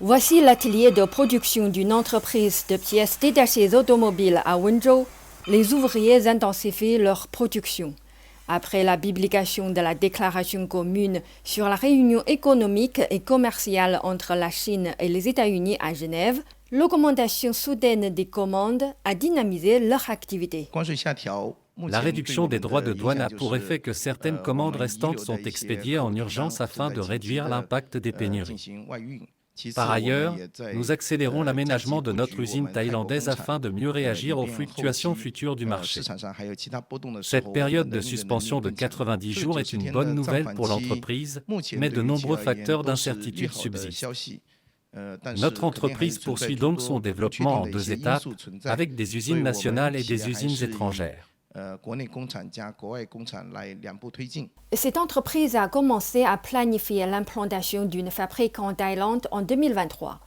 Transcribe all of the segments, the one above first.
Voici l'atelier de production d'une entreprise de pièces détachées automobiles à Wenzhou. Les ouvriers intensifient leur production. Après la publication de la déclaration commune sur la réunion économique et commerciale entre la Chine et les États-Unis à Genève, l'augmentation soudaine des commandes a dynamisé leur activité. La réduction des droits de douane a pour effet que certaines commandes restantes sont expédiées en urgence afin de réduire l'impact des pénuries. Par ailleurs, nous accélérons l'aménagement de notre usine thaïlandaise afin de mieux réagir aux fluctuations futures du marché. Cette période de suspension de 90 jours est une bonne nouvelle pour l'entreprise, mais de nombreux facteurs d'incertitude subsistent. Notre entreprise poursuit donc son développement en 2 étapes, avec des usines nationales et des usines étrangères. Cette entreprise a commencé à planifier l'implantation d'une fabrique en Thaïlande en 2023.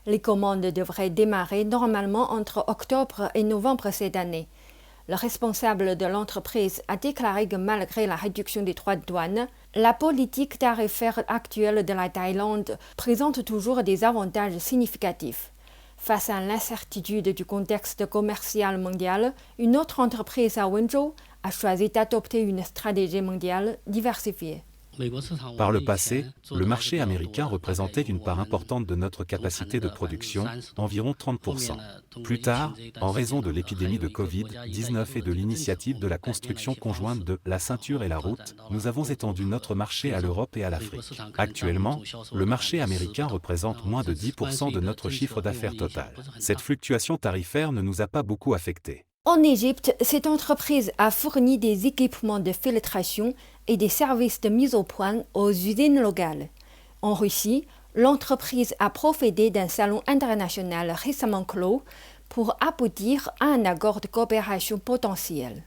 Les commandes devraient démarrer normalement entre octobre et novembre cette année. Le responsable de l'entreprise a déclaré que malgré la réduction des droits de douane, la politique tarifaire actuelle de la Thaïlande présente toujours des avantages significatifs. Face à l'incertitude du contexte commercial mondial, une autre entreprise à Wenzhou a choisi d'adopter une stratégie mondiale diversifiée. Par le passé, le marché américain représentait une part importante de notre capacité de production, environ 30%. Plus tard, en raison de l'épidémie de Covid-19 et de l'initiative de la construction conjointe de la ceinture et la route, nous avons étendu notre marché à l'Europe et à l'Afrique. Actuellement, le marché américain représente moins de 10% de notre chiffre d'affaires total. Cette fluctuation tarifaire ne nous a pas beaucoup affectés. En Égypte, cette entreprise a fourni des équipements de filtration et des services de mise au point aux usines locales. En Russie, l'entreprise a profité d'un salon international récemment clos pour aboutir à un accord de coopération potentiel.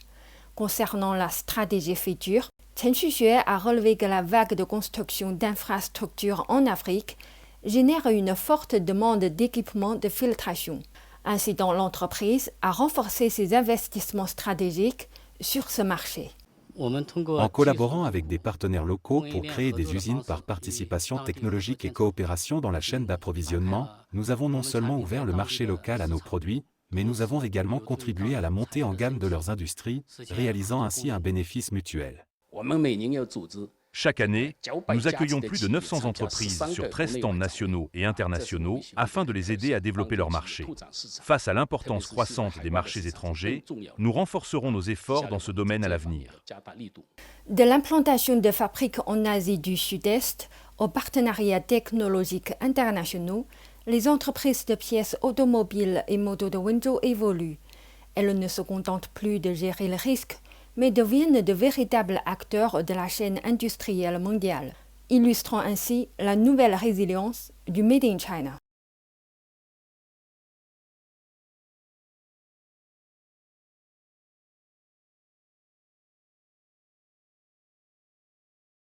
Concernant la stratégie future, Chen Xuxue a relevé que la vague de construction d'infrastructures en Afrique génère une forte demande d'équipements de filtration, incitant l'entreprise à renforcer ses investissements stratégiques sur ce marché. En collaborant avec des partenaires locaux pour créer des usines par participation technologique et coopération dans la chaîne d'approvisionnement, nous avons non seulement ouvert le marché local à nos produits, mais nous avons également contribué à la montée en gamme de leurs industries, réalisant ainsi un bénéfice mutuel. Chaque année, nous accueillons plus de 900 entreprises sur 13 stands nationaux et internationaux afin de les aider à développer leur marché. Face à l'importance croissante des marchés étrangers, nous renforcerons nos efforts dans ce domaine à l'avenir. De l'implantation de fabriques en Asie du Sud-Est aux partenariats technologiques internationaux, les entreprises de pièces automobiles et motos de Wenzhou évoluent. Elles ne se contentent plus de gérer le risque, mais deviennent de véritables acteurs de la chaîne industrielle mondiale, illustrant ainsi la nouvelle résilience du Made in China.